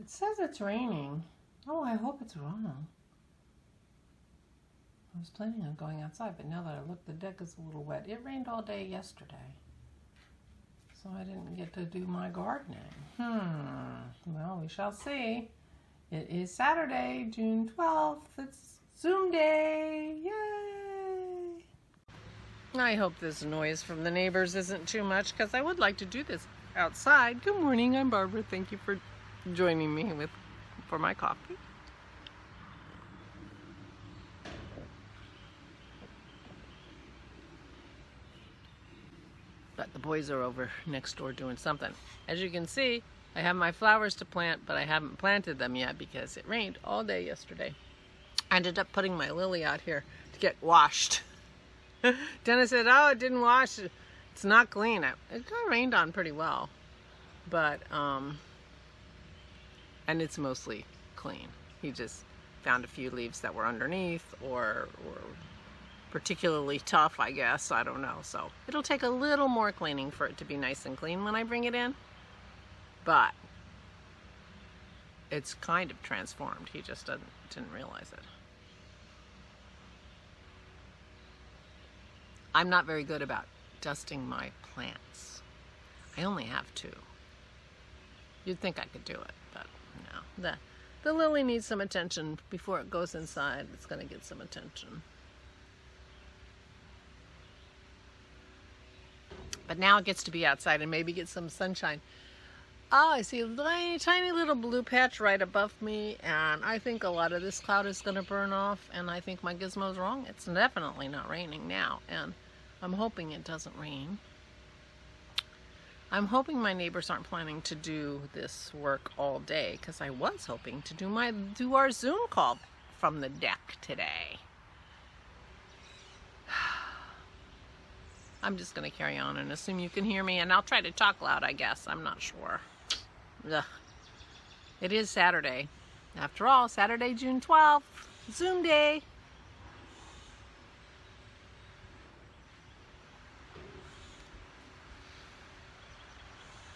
It says it's raining. Oh, I hope it's wrong. I was planning on going outside, but now that I look, the deck is a little wet. It rained all day yesterday, so I didn't get to do my gardening. Well, we shall see. It is Saturday, June 12th. It's Zoom day. Yay! I hope this noise from the neighbors isn't too much, because I would like to do this outside. Good morning, I'm Barbara. Thank you for joining me for my coffee. But the boys are over next door doing something. As you can see, I have my flowers to plant, but I haven't planted them yet because it rained all day yesterday. I ended up putting my lily out here to get washed. Dennis said, oh, it didn't wash. It's not clean. It got rained on pretty well. But, and it's mostly clean. He just found a few leaves that were underneath or particularly tough, I guess. I don't know. So it'll take a little more cleaning for it to be nice and clean when I bring it in. But it's kind of transformed. He just didn't realize it. I'm not very good about dusting my plants. I only have 2. You'd think I could do it, but no. The lily needs some attention before it goes inside. It's going to get some attention. But now it gets to be outside and maybe get some sunshine. Oh, I see a tiny little blue patch right above me, and I think a lot of this cloud is going to burn off, and I think my gizmo's wrong. It's definitely not raining now, and I'm hoping it doesn't rain. I'm hoping my neighbors aren't planning to do this work all day, because I was hoping to do our Zoom call from the deck today. I'm just going to carry on and assume you can hear me, and I'll try to talk loud, I guess. I'm not sure. Ugh. It is Saturday. After all, Saturday, June 12th, Zoom day.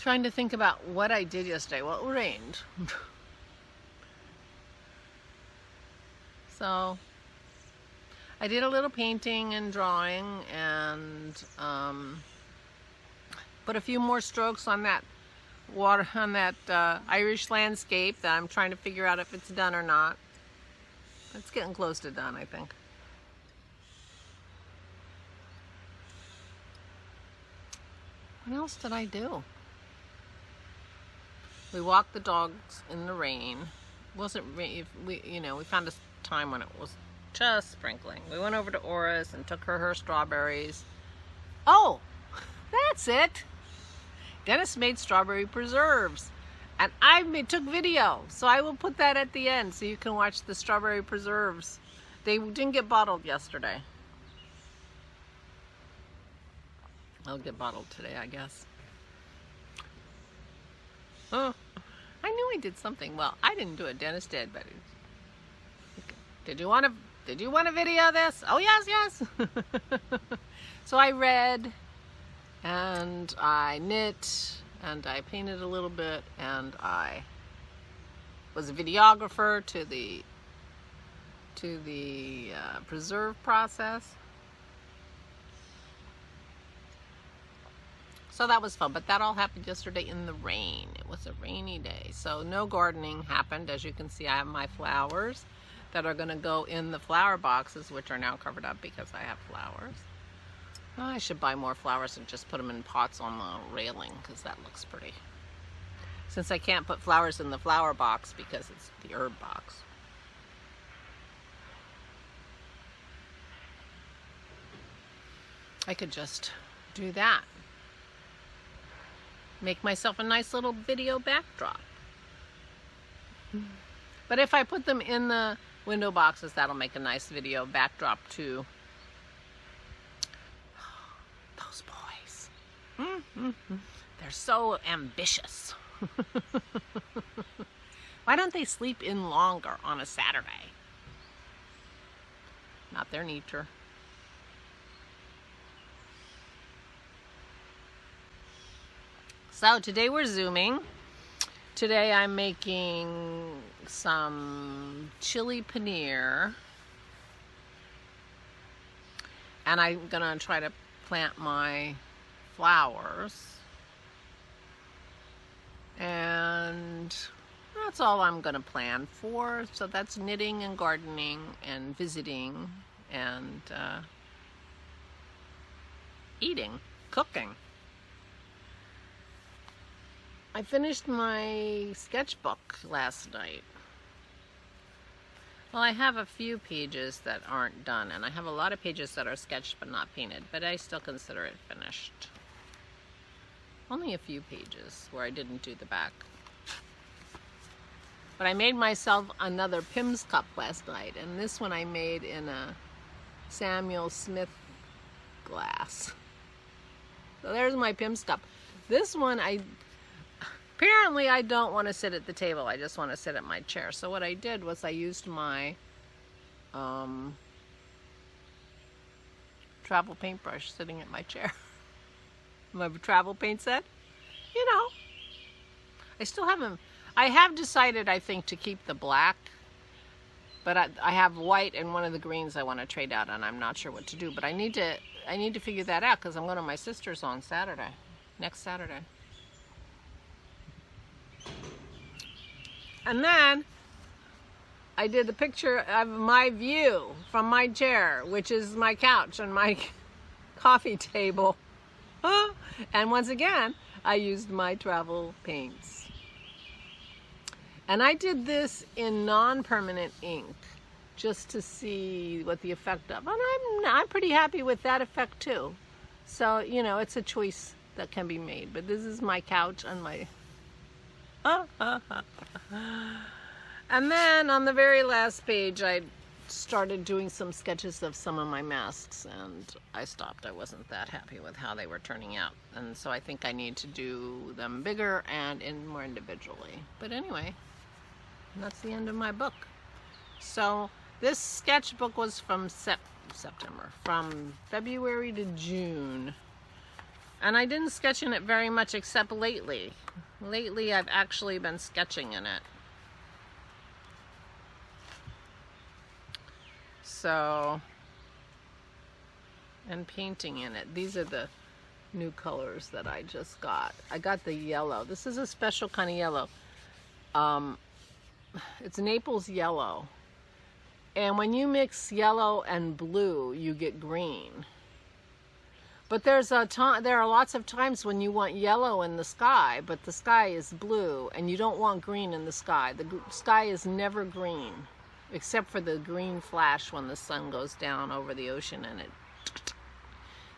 Trying to think about what I did yesterday. Well, it rained. So I did a little painting and drawing and put a few more strokes on that water, on that Irish landscape that I'm trying to figure out if it's done or not. It's getting close to done, I think. What else did I do? We walked the dogs in the rain. It wasn't rain, we found a time when it was just sprinkling. We went over to Aura's and took her strawberries. Oh, that's it. Dennis made strawberry preserves, and I took video, so I will put that at the end so you can watch the strawberry preserves. They didn't get bottled yesterday. They'll get bottled today, I guess. Oh, I knew I did something. Well, I didn't do it. Dennis did, but did you want to video this? Oh, yes. So I read, and I knit, and I painted a little bit, and I was a videographer to the preserve process. So that was fun, but that all happened yesterday in the rain. It was a rainy day, so no gardening happened. As you can see, I have my flowers that are going to go in the flower boxes, which are now covered up because I have flowers. Oh, I should buy more flowers and just put them in pots on the railing, because that looks pretty. Since I can't put flowers in the flower box because it's the herb box. I could just do that. Make myself a nice little video backdrop. But if I put them in the window boxes, that'll make a nice video backdrop too. Those boys. They're so ambitious. Why don't they sleep in longer on a Saturday? Not their nature. So today we're Zooming. Today I'm making some chili paneer, and I'm gonna try to plant my flowers, and that's all I'm gonna plan for. So that's knitting and gardening and visiting and eating, cooking. I finished my sketchbook last night. Well, I have a few pages that aren't done, and I have a lot of pages that are sketched but not painted, but I still consider it finished. Only a few pages where I didn't do the back. But I made myself another Pim's cup last night, and this one I made in a Samuel Smith glass. So there's my Pim's cup. This one, apparently I don't want to sit at the table, I just want to sit at my chair. So what I did was I used my travel paintbrush sitting at my chair. My travel paint set. You know, I have decided, I think, to keep the black, but I have white and one of the greens I want to trade out, and I'm not sure what to do. But I need to figure that out, because I'm going to my sister's on Saturday, next Saturday. And then I did a picture of my view from my chair, which is my couch and my coffee table. And once again, I used my travel paints. And I did this in non-permanent ink just to see what the effect of. And I'm pretty happy with that effect too. So, you know, it's a choice that can be made. But this is my couch and my... And then on the very last page, I started doing some sketches of some of my masks, and I stopped. I wasn't that happy with how they were turning out, and so I think I need to do them bigger and more individually. But anyway, that's the end of my book. So this sketchbook was from September, from February to June. And I didn't sketch in it very much except lately. Lately, I've actually been sketching in it. So, and painting in it. These are the new colors that I just got. I got the yellow. This is a special kind of yellow. It's Naples yellow. And when you mix yellow and blue, you get green. But there are lots of times when you want yellow in the sky, but the sky is blue, and you don't want green in the sky. The sky is never green, except for the green flash when the sun goes down over the ocean, and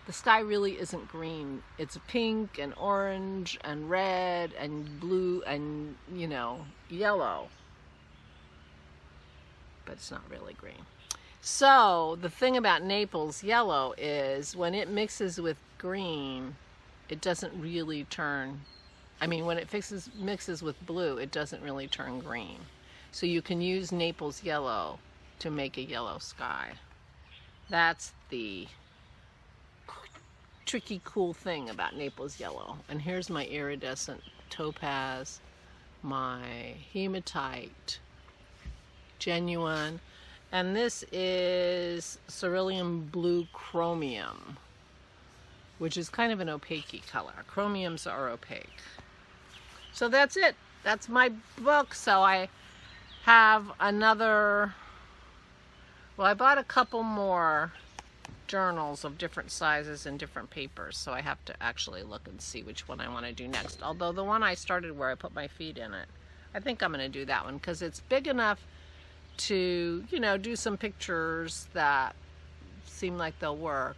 the sky really isn't green. It's pink and orange and red and blue and, you know, yellow. But it's not really green. So the thing about Naples yellow is when it mixes with green, it doesn't really turn, when it mixes with blue, it doesn't really turn green. So you can use Naples yellow to make a yellow sky. That's the tricky, cool thing about Naples yellow. And here's my iridescent topaz, my hematite, genuine, and this is cerulean blue chromium, which is kind of an opaque color. Chromiums are opaque. So that's it. That's my book. So I have another, I bought a couple more journals of different sizes and different papers, so I have to actually look and see which one I want to do next. Although the one I started where I put my feet in it, I think I'm going to do that one because it's big enough to, you know, do some pictures that seem like they'll work,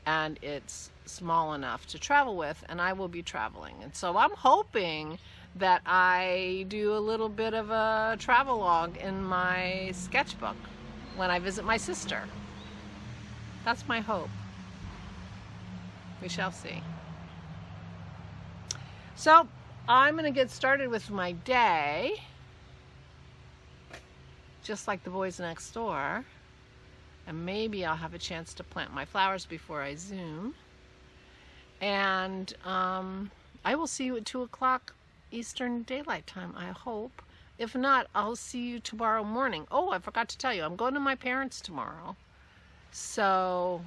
and it's small enough to travel with, and I will be traveling. And so I'm hoping that I do a little bit of a travelogue in my sketchbook when I visit my sister. That's my hope. We shall see. So I'm going to get started with my day, just like the boys next door, and maybe I'll have a chance to plant my flowers before I Zoom. And I will see you at 2 o'clock Eastern Daylight Time, I hope. If not, I'll see you tomorrow morning. Oh, I forgot to tell you, I'm going to my parents tomorrow. So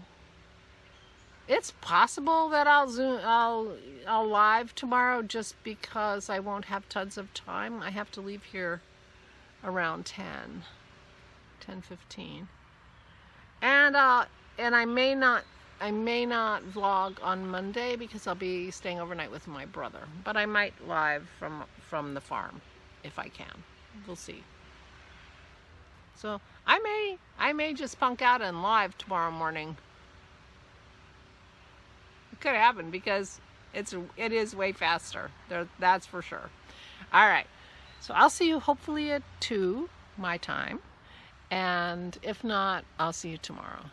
it's possible that I'll live tomorrow just because I won't have tons of time. I have to leave here around 10:15. And I may not vlog on Monday because I'll be staying overnight with my brother. But I might live from the farm if I can. We'll see. So I may just punk out and live tomorrow morning. It could happen because it is way faster. That's for sure. All right. So I'll see you hopefully at 2 my time. And if not, I'll see you tomorrow.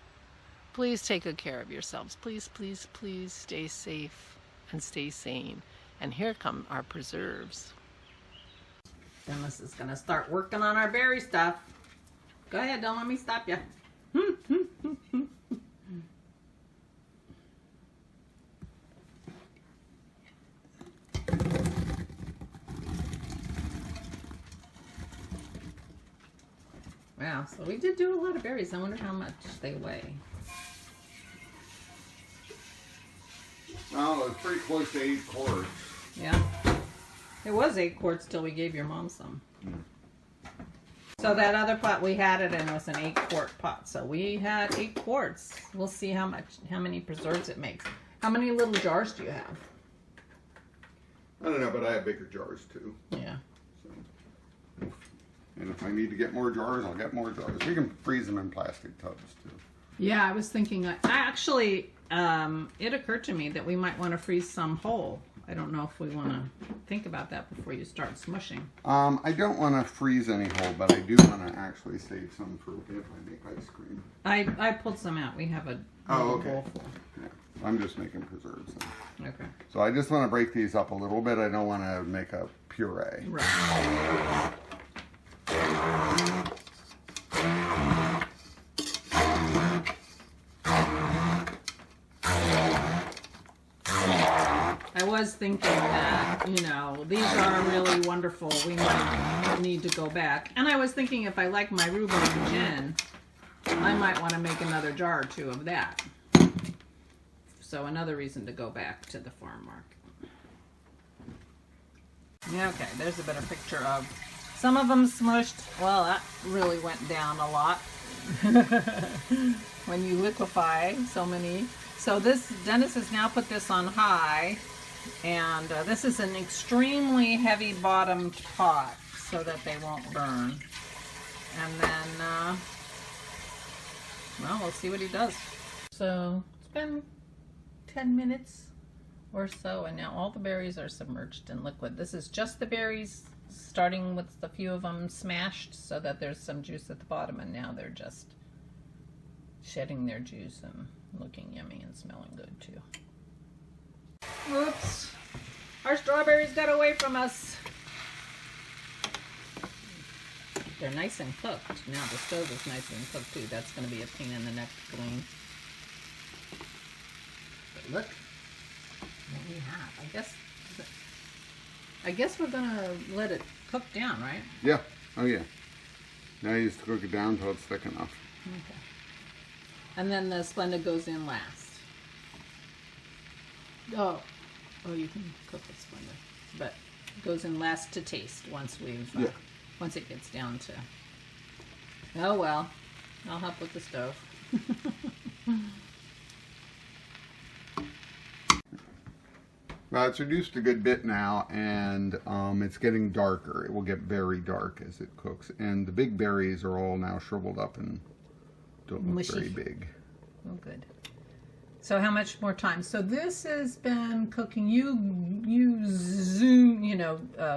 Please take good care of yourselves. Please, please, please stay safe and stay sane. And here come our preserves. Dennis is going to start working on our berry stuff. Go ahead, don't let me stop you. Wow, so we did do a lot of berries. I wonder how much they weigh. Oh, it's pretty close to 8 quarts. Yeah. It was 8 quarts till we gave your mom some. So that other pot we had it in was an 8-quart pot. So we had 8 quarts. We'll see how many preserves it makes. How many little jars do you have? I don't know, but I have bigger jars too. Yeah. So, and if I need to get more jars, I'll get more jars. We can freeze them in plastic tubs too. Yeah, I was thinking, actually, it occurred to me that we might want to freeze some whole. I don't know if we want to think about that before you start smushing. I don't want to freeze any whole, but I do want to actually save some for if I make ice cream. I pulled some out. We have a bowl full. Yeah, I'm just making preserves then. Okay. So I just want to break these up a little bit. I don't want to make a puree. Right. I was thinking that, you know, these are really wonderful. We might need to go back. And I was thinking if I like my rhubarb gin, I might want to make another jar or 2 of that. So another reason to go back to the farm market. Yeah, okay, there's a better picture of some of them smushed. Well, that really went down a lot when you liquefy so many. So Dennis has now put this on high, and this is an extremely heavy bottomed pot so that they won't burn. And then, well, we'll see what he does. So it's been 10 minutes or so, and now all the berries are submerged in liquid. This is just the berries, starting with a few of them smashed so that there's some juice at the bottom, and now they're just shedding their juice and looking yummy and smelling good too. Oops! Our strawberries got away from us. They're nice and cooked. Now the stove is nice and cooked too. That's going to be a pain in the neck to clean. But look what we have. I guess we're going to let it cook down, right? Yeah. Oh yeah. Now you just cook it down until it's thick enough. Okay. And then the Splenda goes in last. Oh, you can cook the Splenda, but it goes in last to taste once we've once it gets down to. Oh well, I'll help with the stove. Well, it's reduced a good bit now, and it's getting darker. It will get very dark as it cooks, and the big berries are all now shriveled up and don't look very big. Oh, good. So how much more time? So this has been cooking. You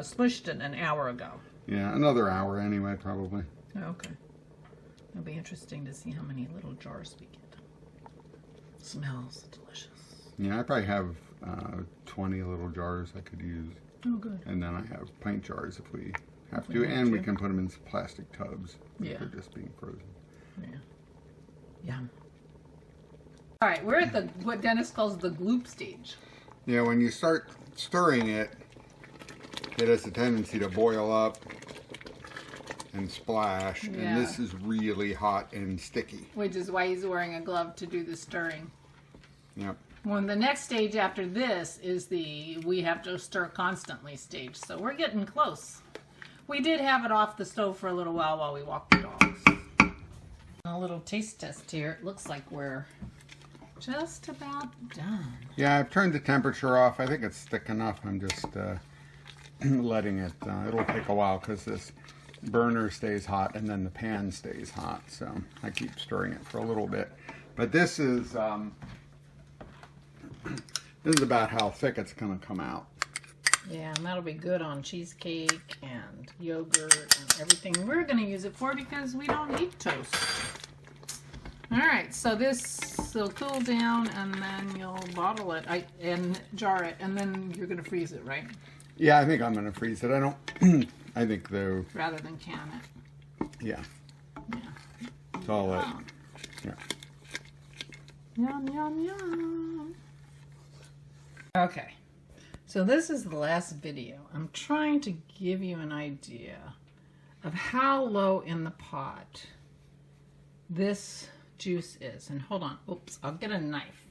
smushed it an hour ago. Yeah, another hour anyway, probably. Okay. It'll be interesting to see how many little jars we get. Smells delicious. Yeah, I probably have 20 little jars I could use. Oh, good. And then I have pint jars if we have to, and we can put them in plastic tubs. Yeah. They're just being frozen. Yeah. Yum. All right, we're at what Dennis calls the gloop stage. Yeah, when you start stirring it, it has a tendency to boil up and splash, Yeah. and this is really hot and sticky. Which is why he's wearing a glove to do the stirring. Yep. Well, the next stage after this is the we have to stir constantly stage. So we're getting close. We did have it off the stove for a little while we walked the dogs. A little taste test here. It looks like we're just about done. Yeah, I've turned the temperature off. I think it's thick enough. I'm just letting it, it'll take a while because this burner stays hot and then the pan stays hot. So I keep stirring it for a little bit. But this is about how thick it's going to come out. Yeah, and that'll be good on cheesecake and yogurt and everything we're going to use it for because we don't eat toast. All right, so this will cool down and then you'll bottle it and jar it, and then you're going to freeze it, right? Yeah, I think I'm going to freeze it. I don't, I think though. Rather than can it. Yeah. Yeah. It's all it. Yeah. Yum, yum, yum. Okay, so this is the last video. I'm trying to give you an idea of how low in the pot this juice is. And hold on, oops, I'll get a knife.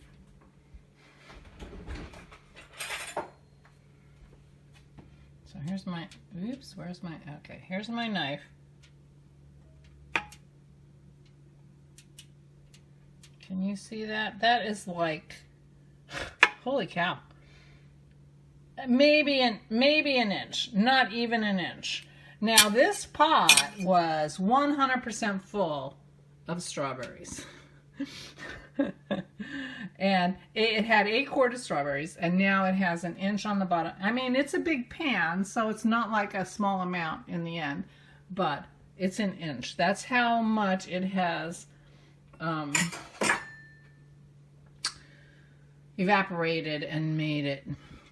So here's my, oops, where's my, okay, here's my knife. Can you see that? That is like, holy cow. Maybe an inch, not even an inch. Now this pot was 100% full of strawberries. And it had 8 quarts of strawberries, and now it has an inch on the bottom. I mean, it's a big pan, so it's not like a small amount in the end, but it's an inch. That's how much it has evaporated and made it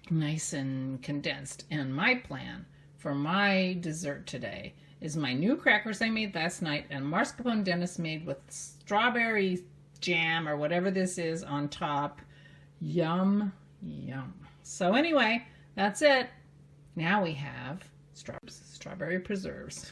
nice and condensed. And my plan for my dessert today is my new crackers I made last night and mascarpone Dennis made with strawberry jam or whatever this is on top. Yum, yum. So anyway, that's it. Now we have strawberry preserves.